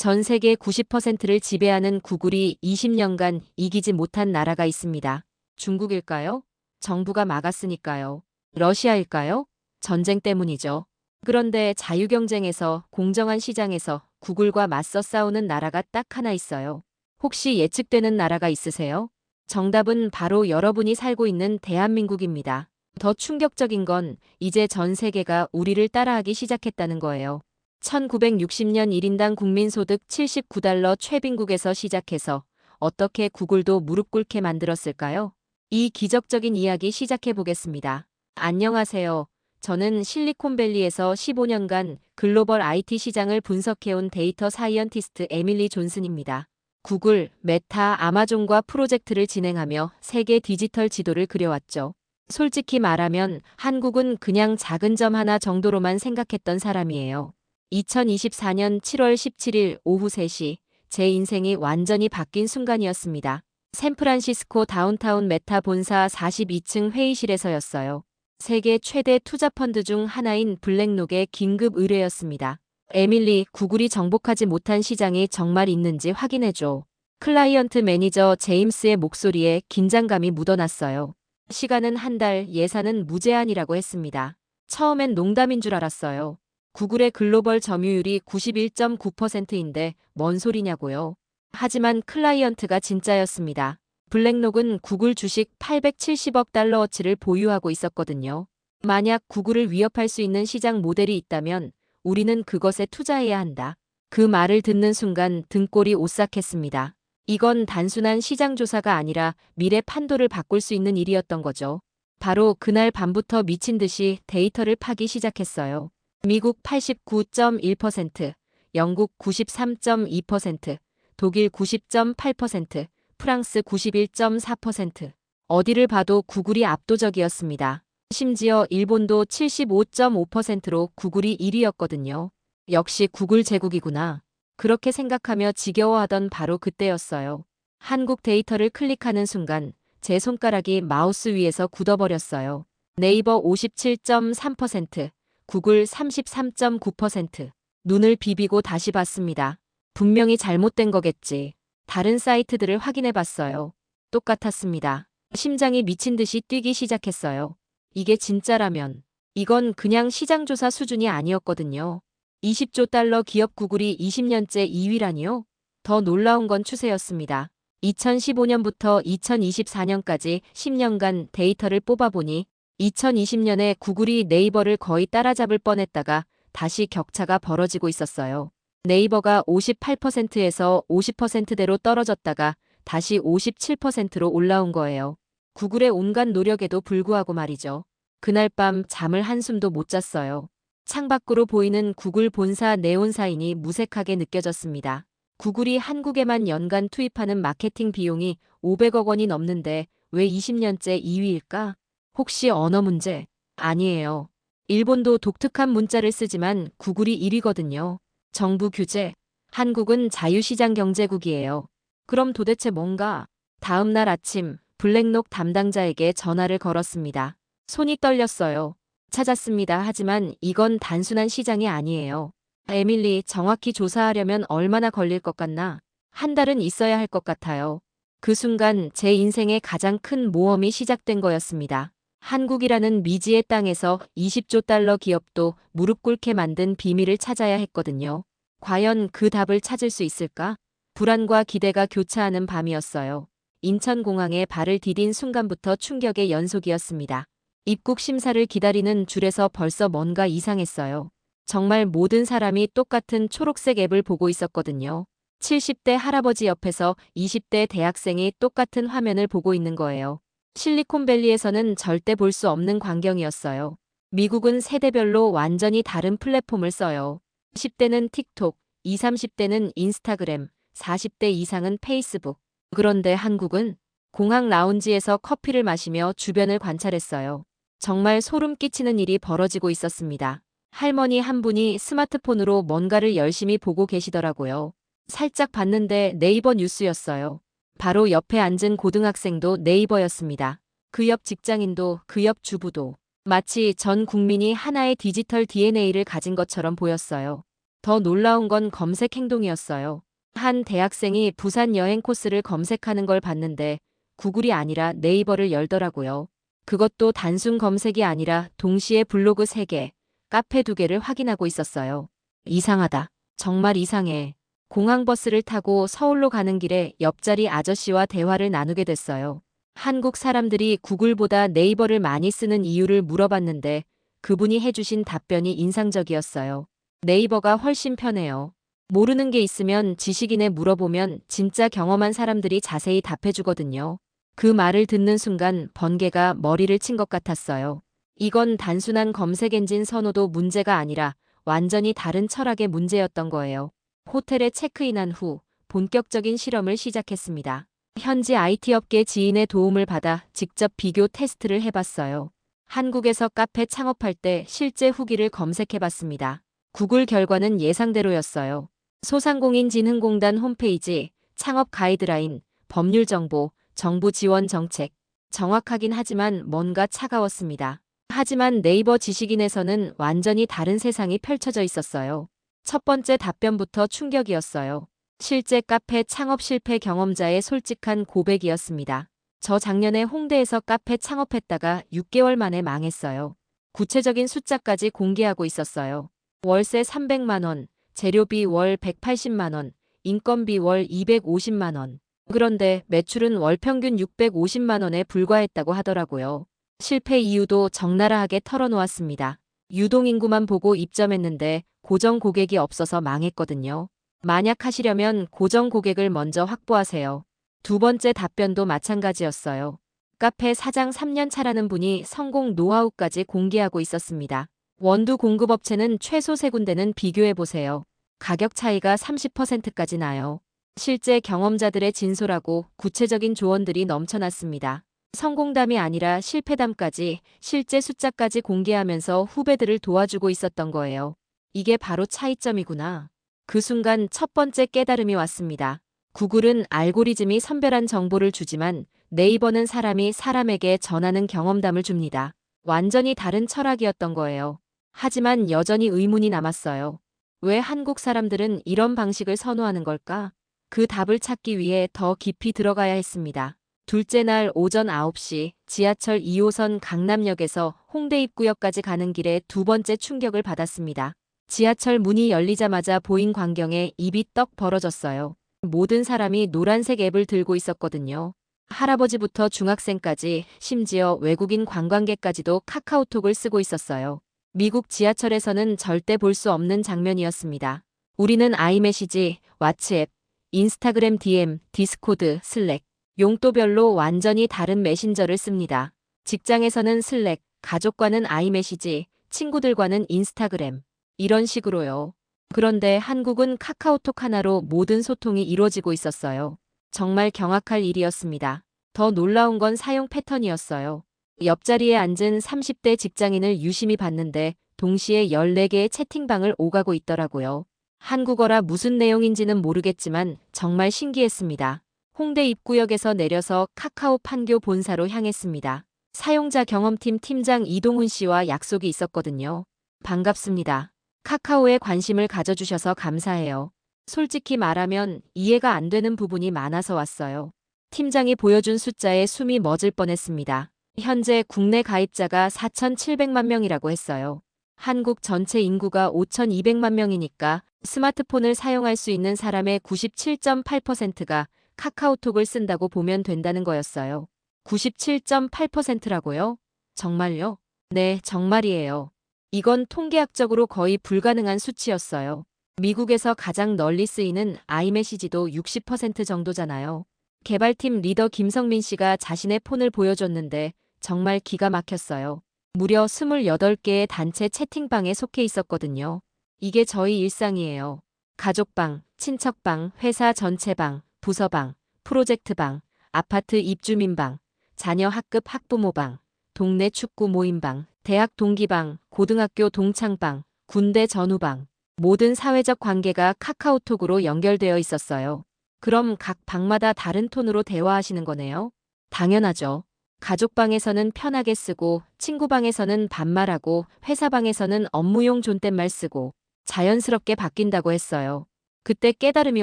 전 세계 90%를 지배하는 구글이 20년간 이기지 못한 나라가 있습니다. 중국일까요? 정부가 막았으니까요. 러시아일까요? 전쟁 때문이죠. 그런데 자유경쟁에서 공정한 시장에서 구글과 맞서 싸우는 나라가 딱 하나 있어요. 혹시 예측되는 나라가 있으세요? 정답은 바로 여러분이 살고 있는 대한민국입니다. 더 충격적인 건 이제 전 세계가 우리를 따라하기 시작했다는 거예요. 1960년 1인당 국민소득 79달러 최빈국에서 시작해서 어떻게 구글도 무릎 꿇게 만들었을까요? 이 기적적인 이야기 시작해 보겠습니다. 안녕하세요. 저는 실리콘밸리에서 15년간 글로벌 IT 시장을 분석해온 데이터 사이언티스트 에밀리 존슨입니다. 구글, 메타, 아마존과 프로젝트를 진행하며 세계 디지털 지도를 그려왔죠. 솔직히 말하면 한국은 그냥 작은 점 하나 정도로만 생각했던 사람이에요. 2024년 7월 17일 오후 3시, 제 인생이 완전히 바뀐 순간이었습니다. 샌프란시스코 다운타운 메타 본사 42층 회의실에서였어요. 세계 최대 투자 펀드 중 하나인 블랙록의 긴급 의뢰였습니다. 에밀리, 구글이 정복하지 못한 시장이 정말 있는지 확인해줘. 클라이언트 매니저 제임스의 목소리에 긴장감이 묻어났어요. 시간은 한 달, 예산은 무제한이라고 했습니다. 처음엔 농담인 줄 알았어요. 구글의 글로벌 점유율이 91.9%인데 뭔 소리냐고요. 하지만 클라이언트가 진짜였습니다. 블랙록은 구글 주식 870억 달러어치를 보유하고 있었거든요. 만약 구글을 위협할 수 있는 시장 모델이 있다면 우리는 그것에 투자해야 한다. 그 말을 듣는 순간 등골이 오싹했습니다. 이건 단순한 시장 조사가 아니라 미래 판도를 바꿀 수 있는 일이었던 거죠. 바로 그날 밤부터 미친 듯이 데이터를 파기 시작했어요. 미국 89.1%, 영국 93.2%, 독일 90.8%, 프랑스 91.4%. 어디를 봐도 구글이 압도적이었습니다. 심지어 일본도 75.5%로 구글이 1위였거든요. 역시 구글 제국이구나. 그렇게 생각하며 지겨워하던 바로 그때였어요. 한국 데이터를 클릭하는 순간 제 손가락이 마우스 위에서 굳어버렸어요. 네이버 57.3%, 구글 33.9%. 눈을 비비고 다시 봤습니다. 분명히 잘못된 거겠지. 다른 사이트들을 확인해 봤어요. 똑같았습니다. 심장이 미친 듯이 뛰기 시작했어요. 이게 진짜라면 이건 그냥 시장조사 수준이 아니었거든요. 20조 달러 기업 구글이 20년째 2위라니요? 더 놀라운 건 추세였습니다. 2015년부터 2024년까지 10년간 데이터를 뽑아보니 2020년에 구글이 네이버를 거의 따라잡을 뻔했다가 다시 격차가 벌어지고 있었어요. 네이버가 58%에서 50%대로 떨어졌다가 다시 57%로 올라온 거예요. 구글의 온갖 노력에도 불구하고 말이죠. 그날 밤 잠을 한숨도 못 잤어요. 창밖으로 보이는 구글 본사 네온사인이 무색하게 느껴졌습니다. 구글이 한국에만 연간 투입하는 마케팅 비용이 500억 원이 넘는데 왜 20년째 2위일까? 혹시 언어 문제? 아니에요. 일본도 독특한 문자를 쓰지만 구글이 1위거든요. 정부 규제. 한국은 자유시장 경제국이에요. 그럼 도대체 뭔가? 다음 날 아침 블랙록 담당자에게 전화를 걸었습니다. 손이 떨렸어요. 찾았습니다. 하지만 이건 단순한 시장이 아니에요. 에밀리, 정확히 조사하려면 얼마나 걸릴 것 같나? 한 달은 있어야 할 것 같아요. 그 순간 제 인생의 가장 큰 모험이 시작된 거였습니다. 한국이라는 미지의 땅에서 20조 달러 기업도 무릎 꿇게 만든 비밀을 찾아야 했거든요. 과연 그 답을 찾을 수 있을까? 불안과 기대가 교차하는 밤이었어요. 인천공항에 발을 디딘 순간부터 충격의 연속이었습니다. 입국 심사를 기다리는 줄에서 벌써 뭔가 이상했어요. 정말 모든 사람이 똑같은 초록색 앱을 보고 있었거든요. 70대 할아버지 옆에서 20대 대학생이 똑같은 화면을 보고 있는 거예요. 실리콘밸리에서는 절대 볼 수 없는 광경이었어요. 미국은 세대별로 완전히 다른 플랫폼을 써요. 10대는 틱톡, 20, 30대는 인스타그램, 40대 이상은 페이스북. 그런데 한국은 공항 라운지에서 커피를 마시며 주변을 관찰했어요. 정말 소름 끼치는 일이 벌어지고 있었습니다. 할머니 한 분이 스마트폰으로 뭔가를 열심히 보고 계시더라고요. 살짝 봤는데 네이버 뉴스였어요. 바로 옆에 앉은 고등학생도 네이버였습니다. 그 옆 직장인도, 그 옆 주부도. 마치 전 국민이 하나의 디지털 DNA를 가진 것처럼 보였어요. 더 놀라운 건 검색 행동이었어요. 한 대학생이 부산 여행 코스를 검색하는 걸 봤는데 구글이 아니라 네이버를 열더라고요. 그것도 단순 검색이 아니라 동시에 블로그 3개, 카페 2개를 확인하고 있었어요. 이상하다. 정말 이상해. 공항버스를 타고 서울로 가는 길에 옆자리 아저씨와 대화를 나누게 됐어요. 한국 사람들이 구글보다 네이버를 많이 쓰는 이유를 물어봤는데 그분이 해주신 답변이 인상적이었어요. 네이버가 훨씬 편해요. 모르는 게 있으면 지식인에 물어보면 진짜 경험한 사람들이 자세히 답해주거든요. 그 말을 듣는 순간 번개가 머리를 친 것 같았어요. 이건 단순한 검색 엔진 선호도 문제가 아니라 완전히 다른 철학의 문제였던 거예요. 호텔에 체크인한 후 본격적인 실험을 시작했습니다. 현지 IT 업계 지인의 도움을 받아 직접 비교 테스트를 해봤어요. 한국에서 카페 창업할 때 실제 후기를 검색해봤습니다. 구글 결과는 예상대로였어요. 소상공인진흥공단 홈페이지, 창업 가이드라인, 법률 정보, 정부 지원 정책. 정확하긴 하지만 뭔가 차가웠습니다. 하지만 네이버 지식인에서는 완전히 다른 세상이 펼쳐져 있었어요. 첫 번째 답변부터 충격이었어요. 실제 카페 창업 실패 경험자의 솔직한 고백이었습니다. 저 작년에 홍대에서 카페 창업했다가 6개월 만에 망했어요. 구체적인 숫자까지 공개하고 있었어요. 월세 300만 원, 재료비 월 180만 원, 인건비 월 250만 원. 그런데 매출은 월 평균 650만 원에 불과했다고 하더라고요. 실패 이유도 적나라하게 털어놓았습니다. 유동인구만 보고 입점했는데 고정 고객이 없어서 망했거든요. 만약 하시려면 고정 고객을 먼저 확보하세요. 두 번째 답변도 마찬가지였어요. 카페 사장 3년 차라는 분이 성공 노하우까지 공개하고 있었습니다. 원두 공급업체는 최소 3군데는 비교해보세요. 가격 차이가 30%까지 나요. 실제 경험자들의 진솔하고 구체적인 조언들이 넘쳐났습니다. 성공담이 아니라 실패담까지 실제 숫자까지 공개하면서 후배들을 도와주고 있었던 거예요. 이게 바로 차이점이구나. 그 순간 첫 번째 깨달음이 왔습니다. 구글은 알고리즘이 선별한 정보를 주지만 네이버는 사람이 사람에게 전하는 경험담을 줍니다. 완전히 다른 철학이었던 거예요. 하지만 여전히 의문이 남았어요. 왜 한국 사람들은 이런 방식을 선호하는 걸까? 그 답을 찾기 위해 더 깊이 들어가야 했습니다. 둘째 날 오전 9시 지하철 2호선 강남역에서 홍대 입구역까지 가는 길에 두 번째 충격을 받았습니다. 지하철 문이 열리자마자 보인 광경에 입이 떡 벌어졌어요. 모든 사람이 노란색 앱을 들고 있었거든요. 할아버지부터 중학생까지 심지어 외국인 관광객까지도 카카오톡을 쓰고 있었어요. 미국 지하철에서는 절대 볼 수 없는 장면이었습니다. 우리는 아이메시지, 왓츠앱, 인스타그램 DM, 디스코드, 슬랙, 용도별로 완전히 다른 메신저를 씁니다. 직장에서는 슬랙, 가족과는 아이메시지, 친구들과는 인스타그램. 이런 식으로요. 그런데 한국은 카카오톡 하나로 모든 소통이 이루어지고 있었어요. 정말 경악할 일이었습니다. 더 놀라운 건 사용 패턴이었어요. 옆자리에 앉은 30대 직장인을 유심히 봤는데 동시에 14개의 채팅방을 오가고 있더라고요. 한국어라 무슨 내용인지는 모르겠지만 정말 신기했습니다. 홍대 입구역에서 내려서 카카오 판교 본사로 향했습니다. 사용자 경험팀 팀장 이동훈 씨와 약속이 있었거든요. 반갑습니다. 카카오에 관심을 가져주셔서 감사해요. 솔직히 말하면 이해가 안 되는 부분이 많아서 왔어요. 팀장이 보여준 숫자에 숨이 멎을 뻔했습니다. 현재 국내 가입자가 4,700만 명이라고 했어요. 한국 전체 인구가 5,200만 명이니까 스마트폰을 사용할 수 있는 사람의 97.8%가 카카오톡을 쓴다고 보면 된다는 거였어요. 97.8%라고요? 정말요? 네, 정말이에요. 이건 통계학적으로 거의 불가능한 수치였어요. 미국에서 가장 널리 쓰이는 아이메시지도 60% 정도잖아요. 개발팀 리더 김성민 씨가 자신의 폰을 보여줬는데 정말 기가 막혔어요. 무려 28개의 단체 채팅방에 속해 있었거든요. 이게 저희 일상이에요. 가족방, 친척방, 회사 전체방, 부서방, 프로젝트방, 아파트 입주민방, 자녀 학급 학부모방, 동네 축구 모임방, 대학 동기방, 고등학교 동창방, 군대 전후방. 모든 사회적 관계가 카카오톡으로 연결되어 있었어요. 그럼 각 방마다 다른 톤으로 대화하시는 거네요? 당연하죠. 가족방에서는 편하게 쓰고, 친구방에서는 반말하고, 회사방에서는 업무용 존댓말 쓰고, 자연스럽게 바뀐다고 했어요. 그때 깨달음이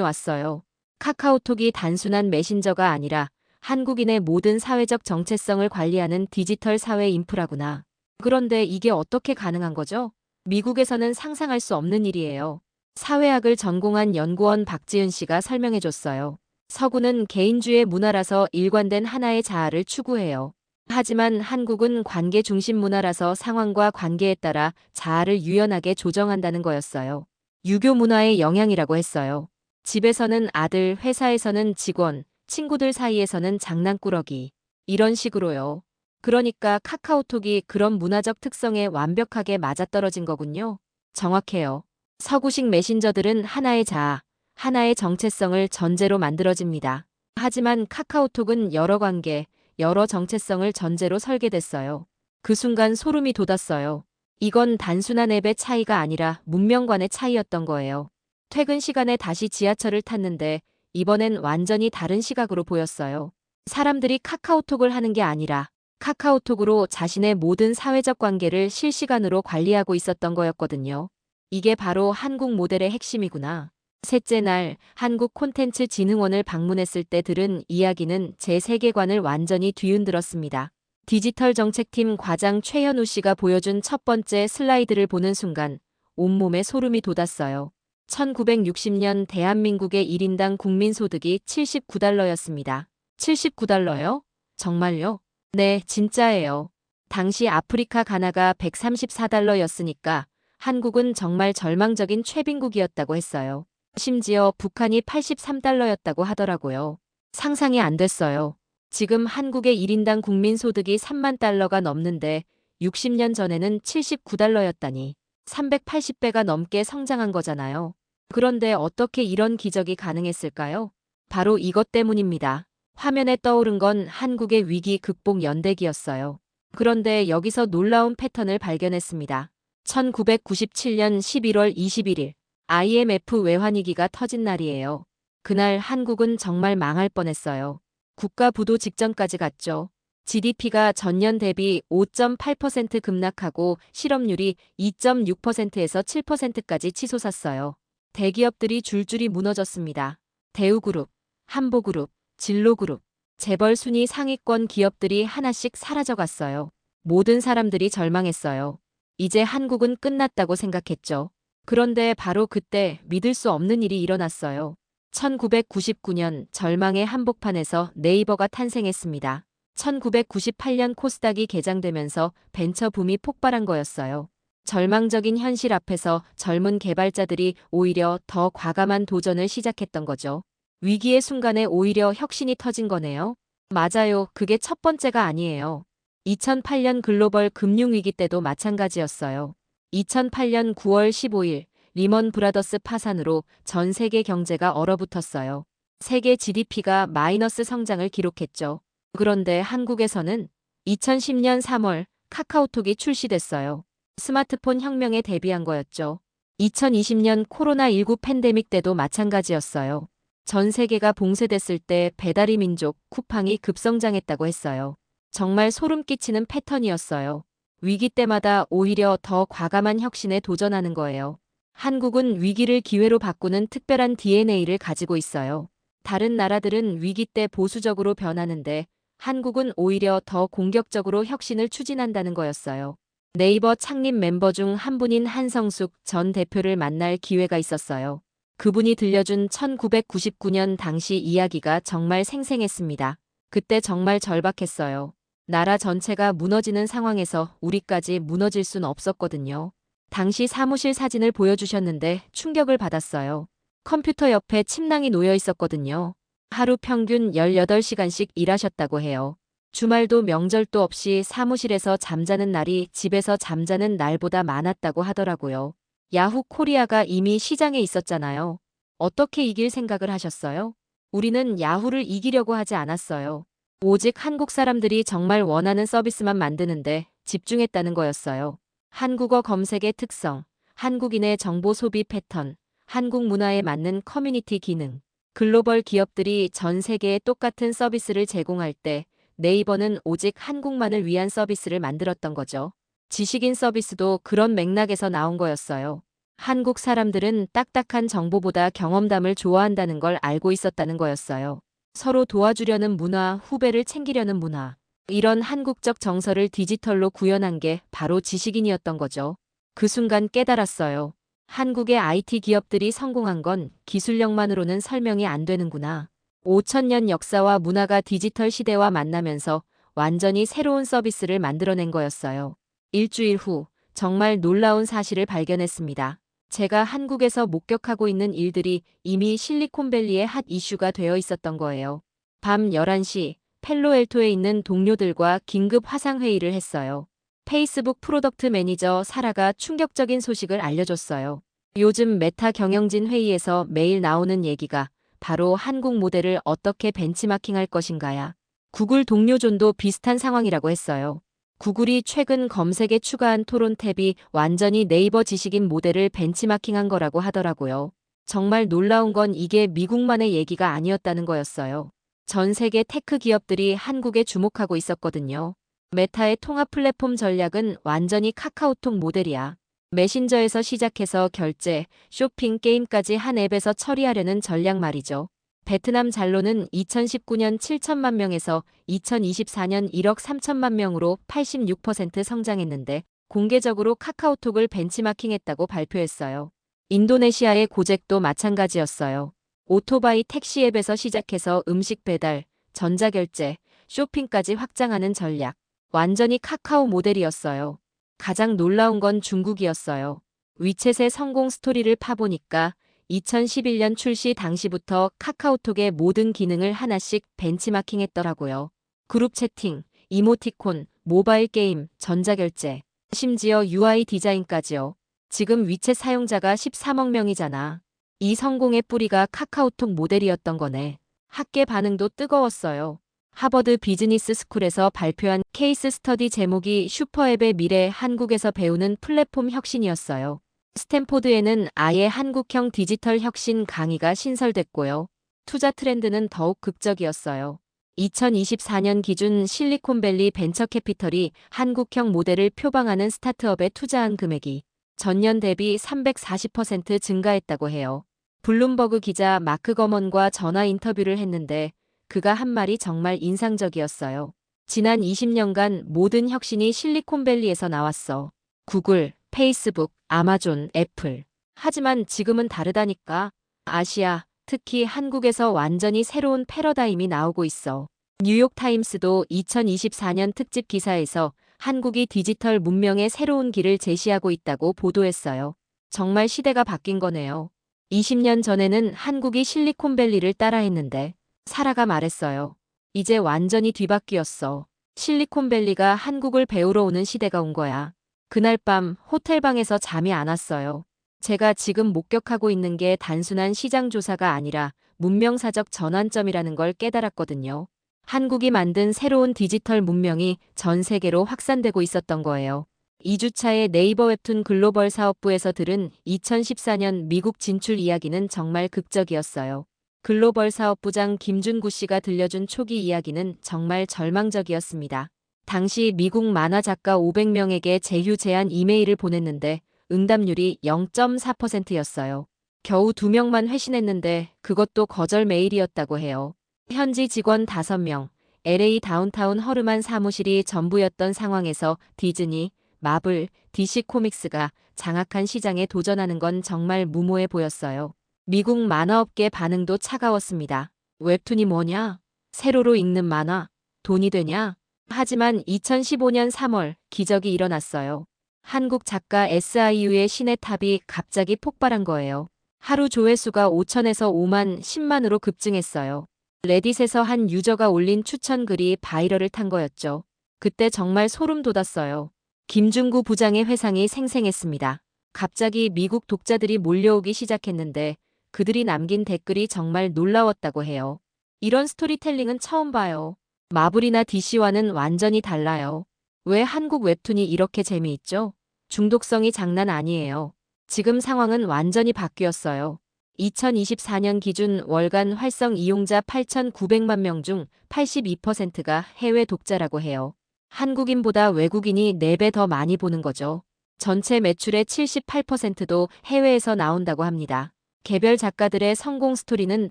왔어요. 카카오톡이 단순한 메신저가 아니라 한국인의 모든 사회적 정체성을 관리하는 디지털 사회 인프라구나. 그런데 이게 어떻게 가능한 거죠? 미국에서는 상상할 수 없는 일이에요. 사회학을 전공한 연구원 박지은 씨가 설명해 줬어요. 서구는 개인주의 문화라서 일관된 하나의 자아를 추구해요. 하지만 한국은 관계 중심 문화라서 상황과 관계에 따라 자아를 유연하게 조정한다는 거였어요. 유교 문화의 영향이라고 했어요. 집에서는 아들, 회사에서는 직원, 친구들 사이에서는 장난꾸러기. 이런 식으로요. 그러니까 카카오톡이 그런 문화적 특성에 완벽하게 맞아떨어진 거군요. 정확해요. 서구식 메신저들은 하나의 자아, 하나의 정체성을 전제로 만들어집니다. 하지만 카카오톡은 여러 관계, 여러 정체성을 전제로 설계됐어요. 그 순간 소름이 돋았어요. 이건 단순한 앱의 차이가 아니라 문명관의 차이였던 거예요. 퇴근 시간에 다시 지하철을 탔는데 이번엔 완전히 다른 시각으로 보였어요. 사람들이 카카오톡을 하는 게 아니라 카카오톡으로 자신의 모든 사회적 관계를 실시간으로 관리하고 있었던 거였거든요. 이게 바로 한국 모델의 핵심이구나. 셋째 날 한국 콘텐츠진흥원을 방문했을 때 들은 이야기는 제 세계관을 완전히 뒤흔들었습니다. 디지털 정책팀 과장 최현우 씨가 보여준 첫 번째 슬라이드를 보는 순간 온몸에 소름이 돋았어요. 1960년 대한민국의 1인당 국민소득이 79달러였습니다. 79달러요? 정말요? 네, 진짜예요. 당시 아프리카 가나가 134달러였으니까 한국은 정말 절망적인 최빈국이었다고 했어요. 심지어 북한이 83달러였다고 하더라고요. 상상이 안 됐어요. 지금 한국의 1인당 국민소득이 3만 달러가 넘는데 60년 전에는 79달러였다니 380배가 넘게 성장한 거잖아요. 그런데 어떻게 이런 기적이 가능했을까요? 바로 이것 때문입니다. 화면에 떠오른 건 한국의 위기 극복 연대기였어요. 그런데 여기서 놀라운 패턴을 발견했습니다. 1997년 11월 21일 IMF 외환위기가 터진 날이에요. 그날 한국은 정말 망할 뻔했어요. 국가 부도 직전까지 갔죠. GDP가 전년 대비 5.8% 급락하고 실업률이 2.6%에서 7%까지 치솟았어요. 대기업들이 줄줄이 무너졌습니다. 대우그룹, 한보그룹, 진로그룹, 재벌 순위 상위권 기업들이 하나씩 사라져갔어요. 모든 사람들이 절망했어요. 이제 한국은 끝났다고 생각했죠. 그런데 바로 그때 믿을 수 없는 일이 일어났어요. 1999년 절망의 한복판에서 네이버가 탄생했습니다. 1998년 코스닥이 개장되면서 벤처 붐이 폭발한 거였어요. 절망적인 현실 앞에서 젊은 개발자들이 오히려 더 과감한 도전을 시작했던 거죠. 위기의 순간에 오히려 혁신이 터진 거네요. 맞아요. 그게 첫 번째가 아니에요. 2008년 글로벌 금융위기 때도 마찬가지였어요. 2008년 9월 15일 리먼 브라더스 파산으로 전 세계 경제가 얼어붙었어요. 세계 GDP가 마이너스 성장을 기록했죠. 그런데 한국에서는 2010년 3월 카카오톡이 출시됐어요. 스마트폰 혁명에 대비한 거였죠. 2020년 코로나19 팬데믹 때도 마찬가지였어요. 전 세계가 봉쇄됐을 때 배달의 민족, 쿠팡이 급성장했다고 했어요. 정말 소름 끼치는 패턴이었어요. 위기 때마다 오히려 더 과감한 혁신에 도전하는 거예요. 한국은 위기를 기회로 바꾸는 특별한 DNA를 가지고 있어요. 다른 나라들은 위기 때 보수적으로 변하는데 한국은 오히려 더 공격적으로 혁신을 추진한다는 거였어요. 네이버 창립 멤버 중 한 분인 한성숙 전 대표를 만날 기회가 있었어요. 그분이 들려준 1999년 당시 이야기가 정말 생생했습니다. 그때 정말 절박했어요. 나라 전체가 무너지는 상황에서 우리까지 무너질 순 없었거든요. 당시 사무실 사진을 보여주셨는데 충격을 받았어요. 컴퓨터 옆에 침낭이 놓여 있었거든요. 하루 평균 18시간씩 일하셨다고 해요. 주말도 명절도 없이 사무실에서 잠자는 날이 집에서 잠자는 날보다 많았다고 하더라고요. 야후 코리아가 이미 시장에 있었잖아요. 어떻게 이길 생각을 하셨어요? 우리는 야후를 이기려고 하지 않았어요. 오직 한국 사람들이 정말 원하는 서비스만 만드는데 집중했다는 거였어요. 한국어 검색의 특성, 한국인의 정보 소비 패턴, 한국 문화에 맞는 커뮤니티 기능. 글로벌 기업들이 전 세계에 똑같은 서비스를 제공할 때 네이버는 오직 한국만을 위한 서비스를 만들었던 거죠. 지식인 서비스도 그런 맥락에서 나온 거였어요. 한국 사람들은 딱딱한 정보보다 경험담을 좋아한다는 걸 알고 있었다는 거였어요. 서로 도와주려는 문화, 후배를 챙기려는 문화. 이런 한국적 정서를 디지털로 구현한 게 바로 지식인이었던 거죠. 그 순간 깨달았어요. 한국의 IT 기업들이 성공한 건 기술력만으로는 설명이 안 되는구나. 5천년 역사와 문화가 디지털 시대와 만나면서 완전히 새로운 서비스를 만들어낸 거였어요. 일주일 후 정말 놀라운 사실을 발견했습니다. 제가 한국에서 목격하고 있는 일들이 이미 실리콘밸리의 핫 이슈가 되어 있었던 거예요. 밤 11시 펠로엘토에 있는 동료들과 긴급 화상회의를 했어요. 페이스북 프로덕트 매니저 사라가 충격적인 소식을 알려줬어요. 요즘 메타 경영진 회의에서 매일 나오는 얘기가 바로 한국 모델을 어떻게 벤치마킹할 것인가야. 구글 동료 존도 비슷한 상황이라고 했어요. 구글이 최근 검색에 추가한 토론 탭이 완전히 네이버 지식인 모델을 벤치마킹한 거라고 하더라고요. 정말 놀라운 건 이게 미국만의 얘기가 아니었다는 거였어요. 전 세계 테크 기업들이 한국에 주목하고 있었거든요. 메타의 통합 플랫폼 전략은 완전히 카카오톡 모델이야. 메신저에서 시작해서 결제, 쇼핑, 게임까지 한 앱에서 처리하려는 전략 말이죠. 베트남 잔로는 2019년 7천만 명에서 2024년 1억 3천만 명으로 86% 성장했는데 공개적으로 카카오톡을 벤치마킹했다고 발표했어요. 인도네시아의 고젝도 마찬가지였어요. 오토바이 택시 앱에서 시작해서 음식 배달, 전자결제, 쇼핑까지 확장하는 전략. 완전히 카카오 모델이었어요. 가장 놀라운 건 중국이었어요. 위챗의 성공 스토리를 파보니까 2011년 출시 당시부터 카카오톡의 모든 기능을 하나씩 벤치마킹했더라고요. 그룹 채팅, 이모티콘, 모바일 게임, 전자결제, 심지어 UI 디자인까지요. 지금 위챗 사용자가 13억 명이잖아. 이 성공의 뿌리가 카카오톡 모델이었던 거네. 학계 반응도 뜨거웠어요. 하버드 비즈니스 스쿨에서 발표한 케이스 스터디 제목이 슈퍼앱의 미래 한국에서 배우는 플랫폼 혁신이었어요. 스탠포드에는 아예 한국형 디지털 혁신 강의가 신설됐고요. 투자 트렌드는 더욱 극적이었어요. 2024년 기준 실리콘밸리 벤처캐피털이 한국형 모델을 표방하는 스타트업에 투자한 금액이 전년 대비 340% 증가했다고 해요. 블룸버그 기자 마크 거먼과 전화 인터뷰를 했는데 그가 한 말이 정말 인상적이었어요. 지난 20년간 모든 혁신이 실리콘밸리에서 나왔어. 구글, 페이스북, 아마존, 애플. 하지만 지금은 다르다니까. 아시아, 특히 한국에서 완전히 새로운 패러다임이 나오고 있어. 뉴욕타임스도 2024년 특집 기사에서 한국이 디지털 문명의 새로운 길을 제시하고 있다고 보도했어요. 정말 시대가 바뀐 거네요. 20년 전에는 한국이 실리콘밸리를 따라했는데 사라가 말했어요. 이제 완전히 뒤바뀌었어. 실리콘밸리가 한국을 배우러 오는 시대가 온 거야. 그날 밤 호텔방에서 잠이 안 왔어요. 제가 지금 목격하고 있는 게 단순한 시장 조사가 아니라 문명사적 전환점이라는 걸 깨달았거든요. 한국이 만든 새로운 디지털 문명이 전 세계로 확산되고 있었던 거예요. 2주차의 네이버 웹툰 글로벌 사업부에서 들은 2014년 미국 진출 이야기는 정말 극적이었어요. 글로벌 사업부장 김준구 씨가 들려준 초기 이야기는 정말 절망적이었습니다. 당시 미국 만화 작가 500명에게 제휴 제안 이메일을 보냈는데 응답률이 0.4%였어요. 겨우 2명만 회신했는데 그것도 거절 메일이었다고 해요. 현지 직원 5명, LA 다운타운 허름한 사무실이 전부였던 상황에서 디즈니, 마블, DC 코믹스가 장악한 시장에 도전하는 건 정말 무모해 보였어요. 미국 만화업계 반응도 차가웠습니다. 웹툰이 뭐냐? 세로로 읽는 만화? 돈이 되냐? 하지만 2015년 3월 기적이 일어났어요. 한국 작가 SIU의 신의 탑이 갑자기 폭발한 거예요. 하루 조회수가 5천에서 5만, 10만으로 급증했어요. 레딧에서 한 유저가 올린 추천 글이 바이럴을 탄 거였죠. 그때 정말 소름 돋았어요. 김준구 부장의 회상이 생생했습니다. 갑자기 미국 독자들이 몰려오기 시작했는데 그들이 남긴 댓글이 정말 놀라웠다고 해요. 이런 스토리텔링은 처음 봐요. 마블이나 DC와는 완전히 달라요. 왜 한국 웹툰이 이렇게 재미있죠? 중독성이 장난 아니에요. 지금 상황은 완전히 바뀌었어요. 2024년 기준 월간 활성 이용자 8,900만 명 중 82%가 해외 독자라고 해요. 한국인보다 외국인이 4배 더 많이 보는 거죠. 전체 매출의 78%도 해외에서 나온다고 합니다. 개별 작가들의 성공 스토리는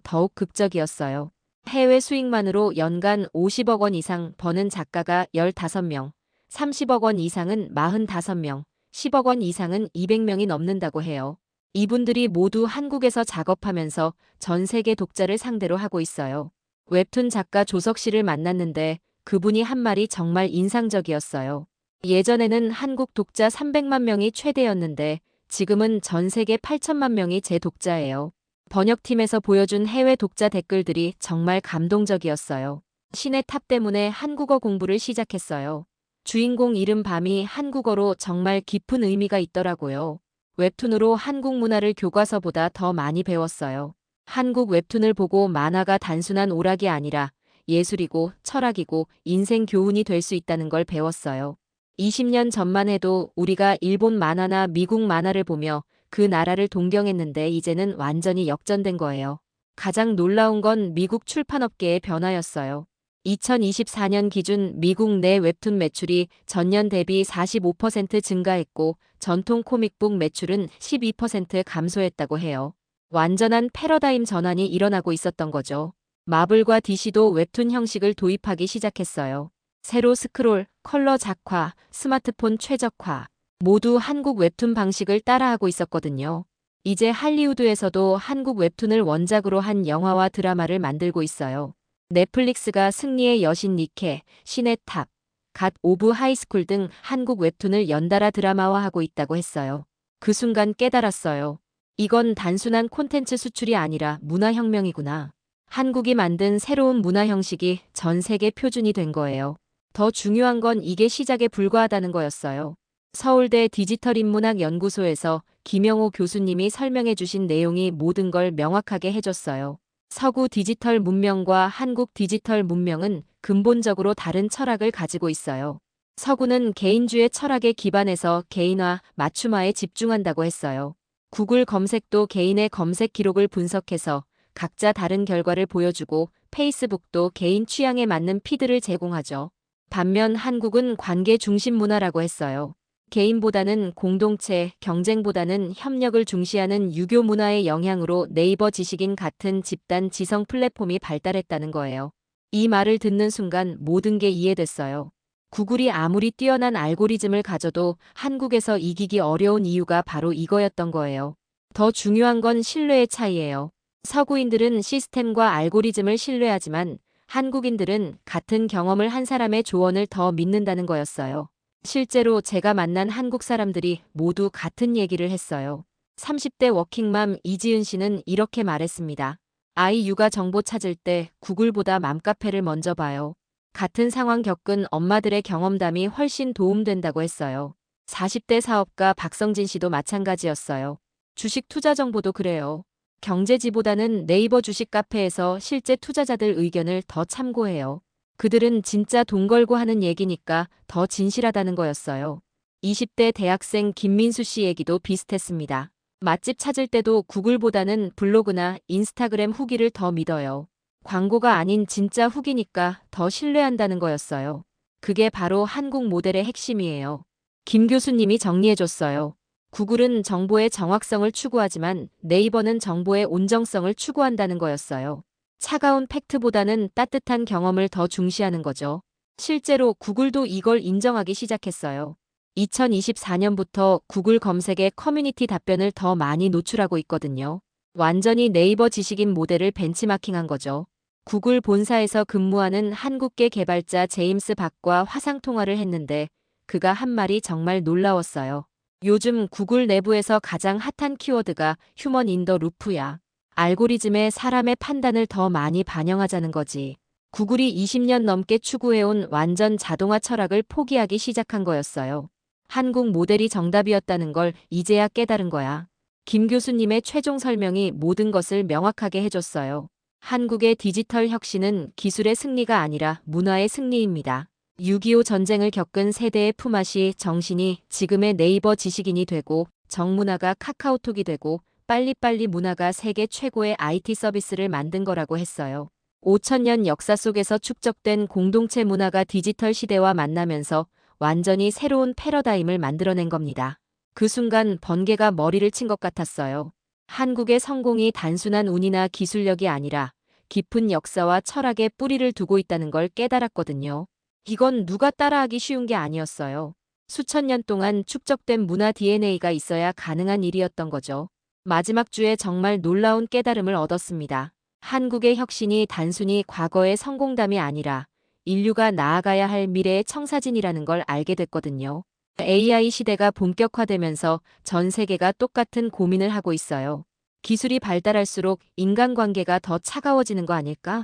더욱 극적이었어요. 해외 수익만으로 연간 50억 원 이상 버는 작가가 15명, 30억 원 이상은 45명, 10억 원 이상은 200명이 넘는다고 해요. 이분들이 모두 한국에서 작업하면서 전 세계 독자를 상대로 하고 있어요. 웹툰 작가 조석 씨를 만났는데 그분이 한 말이 정말 인상적이었어요. 예전에는 한국 독자 300만 명이 최대였는데 지금은 전 세계 8천만 명이 제 독자예요. 번역팀에서 보여준 해외 독자 댓글들이 정말 감동적이었어요. 신의 탑 때문에 한국어 공부를 시작했어요. 주인공 이름 밤이 한국어로 정말 깊은 의미가 있더라고요. 웹툰으로 한국 문화를 교과서보다 더 많이 배웠어요. 한국 웹툰을 보고 만화가 단순한 오락이 아니라 예술이고 철학이고 인생 교훈이 될 수 있다는 걸 배웠어요. 20년 전만 해도 우리가 일본 만화나 미국 만화를 보며 그 나라를 동경했는데 이제는 완전히 역전된 거예요. 가장 놀라운 건 미국 출판업계의 변화였어요. 2024년 기준 미국 내 웹툰 매출이 전년 대비 45% 증가했고 전통 코믹북 매출은 12% 감소했다고 해요. 완전한 패러다임 전환이 일어나고 있었던 거죠. 마블과 DC도 웹툰 형식을 도입하기 시작했어요. 세로 스크롤, 컬러 작화, 스마트폰 최적화 모두 한국 웹툰 방식을 따라하고 있었거든요. 이제 할리우드에서도 한국 웹툰을 원작으로 한 영화와 드라마를 만들고 있어요. 넷플릭스가 승리의 여신 니케, 신의 탑, 갓 오브 하이스쿨 등 한국 웹툰을 연달아 드라마화하고 있다고 했어요. 그 순간 깨달았어요. 이건 단순한 콘텐츠 수출이 아니라 문화혁명이구나. 한국이 만든 새로운 문화 형식이 전 세계 표준이 된 거예요. 더 중요한 건 이게 시작에 불과하다는 거였어요. 서울대 디지털인문학연구소에서 김영호 교수님이 설명해 주신 내용이 모든 걸 명확하게 해줬어요. 서구 디지털 문명과 한국 디지털 문명은 근본적으로 다른 철학을 가지고 있어요. 서구는 개인주의 철학에 기반해서 개인화, 맞춤화에 집중한다고 했어요. 구글 검색도 개인의 검색 기록을 분석해서 각자 다른 결과를 보여주고 페이스북도 개인 취향에 맞는 피드를 제공하죠. 반면 한국은 관계 중심 문화라고 했어요. 개인보다는 공동체, 경쟁보다는 협력을 중시하는 유교 문화의 영향으로 네이버 지식인 같은 집단 지성 플랫폼이 발달했다는 거예요. 이 말을 듣는 순간 모든 게 이해됐어요. 구글이 아무리 뛰어난 알고리즘을 가져도 한국에서 이기기 어려운 이유가 바로 이거였던 거예요. 더 중요한 건 신뢰의 차이예요. 서구인들은 시스템과 알고리즘을 신뢰하지만 한국인들은 같은 경험을 한 사람의 조언을 더 믿는다는 거였어요. 실제로 제가 만난 한국 사람들이 모두 같은 얘기를 했어요. 30대 워킹맘 이지은 씨는 이렇게 말했습니다. 아이 육아 정보 찾을 때 구글보다 맘카페를 먼저 봐요. 같은 상황 겪은 엄마들의 경험담이 훨씬 도움된다고 했어요. 40대 사업가 박성진 씨도 마찬가지였어요. 주식 투자 정보도 그래요. 경제지보다는 네이버 주식 카페에서 실제 투자자들 의견을 더 참고해요. 그들은 진짜 돈 걸고 하는 얘기니까 더 진실하다는 거였어요. 20대 대학생 김민수 씨 얘기도 비슷했습니다. 맛집 찾을 때도 구글보다는 블로그나 인스타그램 후기를 더 믿어요. 광고가 아닌 진짜 후기니까 더 신뢰한다는 거였어요. 그게 바로 한국 모델의 핵심이에요. 김 교수님이 정리해줬어요. 구글은 정보의 정확성을 추구하지만 네이버는 정보의 온정성을 추구한다는 거였어요. 차가운 팩트보다는 따뜻한 경험을 더 중시하는 거죠. 실제로 구글도 이걸 인정하기 시작했어요. 2024년부터 구글 검색에 커뮤니티 답변을 더 많이 노출하고 있거든요. 완전히 네이버 지식인 모델을 벤치마킹한 거죠. 구글 본사에서 근무하는 한국계 개발자 제임스 박과 화상통화를 했는데 그가 한 말이 정말 놀라웠어요. 요즘 구글 내부에서 가장 핫한 키워드가 휴먼 인 더 루프야. 알고리즘에 사람의 판단을 더 많이 반영하자는 거지. 구글이 20년 넘게 추구해온 완전 자동화 철학을 포기하기 시작한 거였어요. 한국 모델이 정답이었다는 걸 이제야 깨달은 거야. 김 교수님의 최종 설명이 모든 것을 명확하게 해줬어요. 한국의 디지털 혁신은 기술의 승리가 아니라 문화의 승리입니다. 6.25 전쟁을 겪은 세대의 품앗이 정신이 지금의 네이버 지식인이 되고 정문화가 카카오톡이 되고 빨리빨리 문화가 세계 최고의 IT 서비스를 만든 거라고 했어요. 5천년 역사 속에서 축적된 공동체 문화가 디지털 시대와 만나면서 완전히 새로운 패러다임을 만들어낸 겁니다. 그 순간 번개가 머리를 친 것 같았어요. 한국의 성공이 단순한 운이나 기술력이 아니라 깊은 역사와 철학에 뿌리를 두고 있다는 걸 깨달았거든요. 이건 누가 따라하기 쉬운 게 아니었어요. 수천 년 동안 축적된 문화 DNA가 있어야 가능한 일이었던 거죠. 마지막 주에 정말 놀라운 깨달음을 얻었습니다. 한국의 혁신이 단순히 과거의 성공담이 아니라 인류가 나아가야 할 미래의 청사진이라는 걸 알게 됐거든요. AI 시대가 본격화되면서 전 세계가 똑같은 고민을 하고 있어요. 기술이 발달할수록 인간관계가 더 차가워지는 거 아닐까?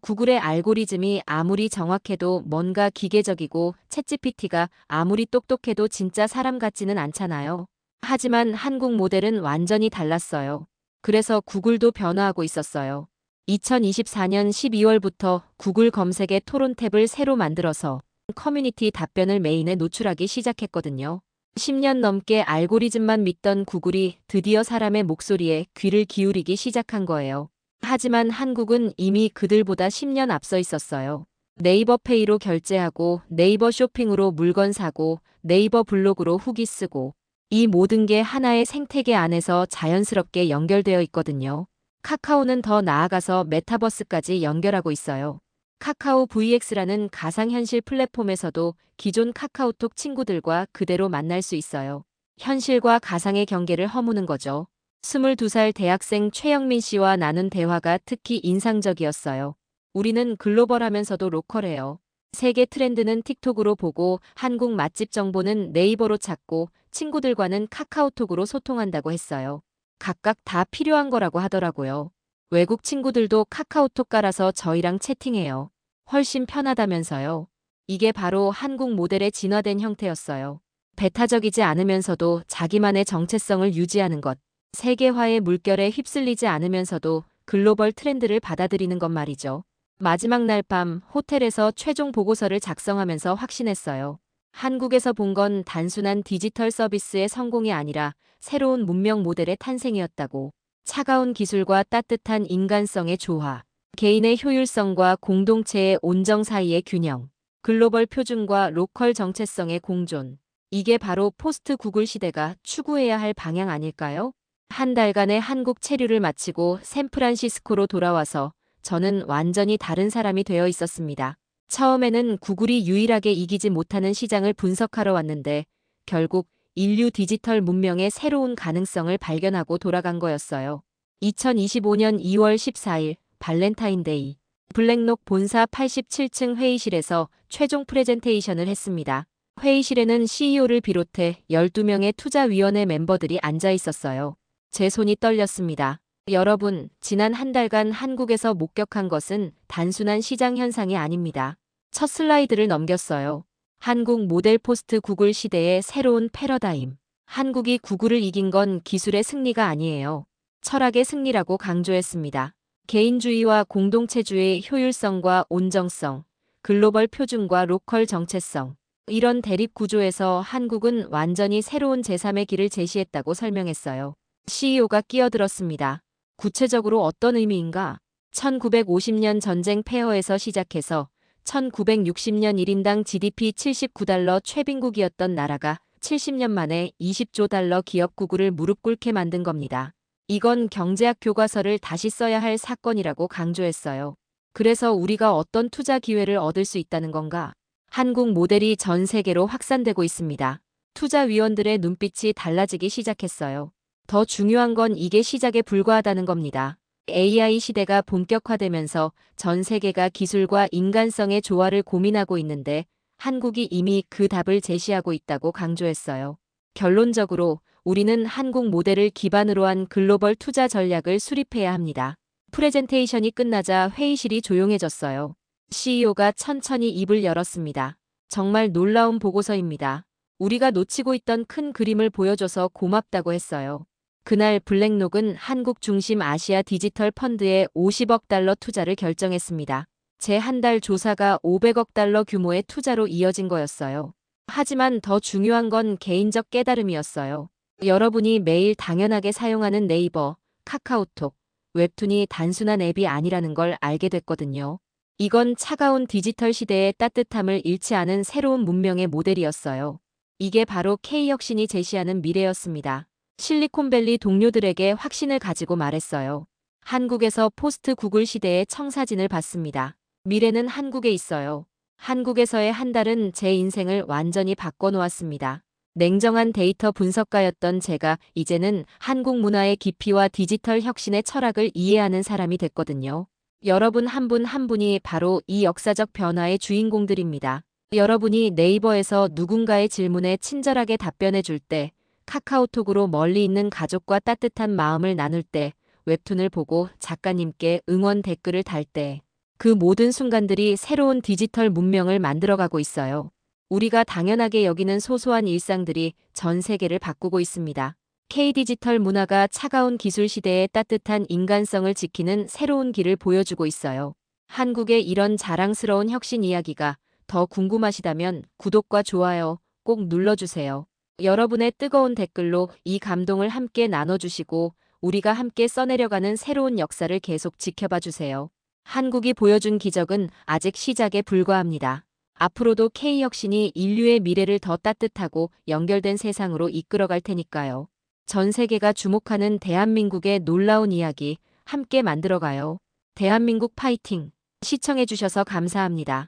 구글의 알고리즘이 아무리 정확해도 뭔가 기계적이고 챗GPT가 아무리 똑똑해도 진짜 사람 같지는 않잖아요. 하지만 한국 모델은 완전히 달랐어요. 그래서 구글도 변화하고 있었어요. 2024년 12월부터 구글 검색의 토론 탭을 새로 만들어서 커뮤니티 답변을 메인에 노출하기 시작했거든요. 10년 넘게 알고리즘만 믿던 구글이 드디어 사람의 목소리에 귀를 기울이기 시작한 거예요. 하지만 한국은 이미 그들보다 10년 앞서 있었어요. 네이버 페이로 결제하고 네이버 쇼핑으로 물건 사고 네이버 블로그로 후기 쓰고 이 모든 게 하나의 생태계 안에서 자연스럽게 연결되어 있거든요. 카카오는 더 나아가서 메타버스까지 연결하고 있어요. 카카오 VX라는 가상현실 플랫폼에서도 기존 카카오톡 친구들과 그대로 만날 수 있어요. 현실과 가상의 경계를 허무는 거죠. 22살 대학생 최영민 씨와 나눈 대화가 특히 인상적이었어요. 우리는 글로벌하면서도 로컬해요. 세계 트렌드는 틱톡으로 보고 한국 맛집 정보는 네이버로 찾고 친구들과는 카카오톡으로 소통한다고 했어요. 각각 다 필요한 거라고 하더라고요. 외국 친구들도 카카오톡 깔아서 저희랑 채팅해요. 훨씬 편하다면서요. 이게 바로 한국 모델의 진화된 형태였어요. 배타적이지 않으면서도 자기만의 정체성을 유지하는 것. 세계화의 물결에 휩쓸리지 않으면서도 글로벌 트렌드를 받아들이는 것 말이죠. 마지막 날 밤 호텔에서 최종 보고서를 작성하면서 확신했어요. 한국에서 본 건 단순한 디지털 서비스의 성공이 아니라 새로운 문명 모델의 탄생이었다고. 차가운 기술과 따뜻한 인간성의 조화, 개인의 효율성과 공동체의 온정 사이의 균형, 글로벌 표준과 로컬 정체성의 공존. 이게 바로 포스트 구글 시대가 추구해야 할 방향 아닐까요? 한 달간의 한국 체류를 마치고 샌프란시스코로 돌아와서 저는 완전히 다른 사람이 되어 있었습니다. 처음에는 구글이 유일하게 이기지 못하는 시장을 분석하러 왔는데 결국 인류 디지털 문명의 새로운 가능성을 발견하고 돌아간 거였어요. 2025년 2월 14일 발렌타인데이 블랙록 본사 87층 회의실에서 최종 프레젠테이션을 했습니다. 회의실에는 CEO를 비롯해 12명의 투자위원회 멤버들이 앉아 있었어요. 제 손이 떨렸습니다. 여러분, 지난 한 달간 한국에서 목격한 것은 단순한 시장 현상이 아닙니다. 첫 슬라이드를 넘겼어요. 한국 모델 포스트 구글 시대의 새로운 패러다임. 한국이 구글을 이긴 건 기술의 승리가 아니에요. 철학의 승리라고 강조했습니다. 개인주의와 공동체주의 효율성과 온정성, 글로벌 표준과 로컬 정체성. 이런 대립 구조에서 한국은 완전히 새로운 제3의 길을 제시했다고 설명했어요. CEO가 끼어들었습니다. 구체적으로 어떤 의미인가? 1950년 전쟁 폐허에서 시작해서 1960년 1인당 GDP 79달러 최빈국이었던 나라가 70년 만에 20조 달러 기업 구글을 무릎 꿇게 만든 겁니다. 이건 경제학 교과서를 다시 써야 할 사건이라고 강조했어요. 그래서 우리가 어떤 투자 기회를 얻을 수 있다는 건가? 한국 모델이 전 세계로 확산되고 있습니다. 투자위원들의 눈빛이 달라지기 시작했어요. 더 중요한 건 이게 시작에 불과하다는 겁니다. AI 시대가 본격화되면서 전 세계가 기술과 인간성의 조화를 고민하고 있는데 한국이 이미 그 답을 제시하고 있다고 강조했어요. 결론적으로 우리는 한국 모델을 기반으로 한 글로벌 투자 전략을 수립해야 합니다. 프레젠테이션이 끝나자 회의실이 조용해졌어요. CEO가 천천히 입을 열었습니다. 정말 놀라운 보고서입니다. 우리가 놓치고 있던 큰 그림을 보여줘서 고맙다고 했어요. 그날 블랙록은 한국 중심 아시아 디지털 펀드에 50억 달러 투자를 결정했습니다. 제 한 달 조사가 500억 달러 규모의 투자로 이어진 거였어요. 하지만 더 중요한 건 개인적 깨달음이었어요. 여러분이 매일 당연하게 사용하는 네이버, 카카오톡, 웹툰이 단순한 앱이 아니라는 걸 알게 됐거든요. 이건 차가운 디지털 시대의 따뜻함을 잃지 않은 새로운 문명의 모델이었어요. 이게 바로 K혁신이 제시하는 미래였습니다. 실리콘밸리 동료들에게 확신을 가지고 말했어요. 한국에서 포스트 구글 시대의 청사진을 봤습니다. 미래는 한국에 있어요. 한국에서의 한 달은 제 인생을 완전히 바꿔놓았습니다. 냉정한 데이터 분석가였던 제가 이제는 한국 문화의 깊이와 디지털 혁신의 철학을 이해하는 사람이 됐거든요. 여러분 한 분 한 분이 바로 이 역사적 변화의 주인공들입니다. 여러분이 네이버에서 누군가의 질문에 친절하게 답변해 줄 때, 카카오톡으로 멀리 있는 가족과 따뜻한 마음을 나눌 때, 웹툰을 보고 작가님께 응원 댓글을 달 때, 그 모든 순간들이 새로운 디지털 문명을 만들어가고 있어요. 우리가 당연하게 여기는 소소한 일상들이 전 세계를 바꾸고 있습니다. K디지털 문화가 차가운 기술 시대의 따뜻한 인간성을 지키는 새로운 길을 보여주고 있어요. 한국의 이런 자랑스러운 혁신 이야기가 더 궁금하시다면 구독과 좋아요 꼭 눌러주세요. 여러분의 뜨거운 댓글로 이 감동을 함께 나눠주시고 우리가 함께 써내려가는 새로운 역사를 계속 지켜봐 주세요. 한국이 보여준 기적은 아직 시작에 불과합니다. 앞으로도 K혁신이 인류의 미래를 더 따뜻하고 연결된 세상으로 이끌어갈 테니까요. 전 세계가 주목하는 대한민국의 놀라운 이야기 함께 만들어가요. 대한민국 파이팅! 시청해주셔서 감사합니다.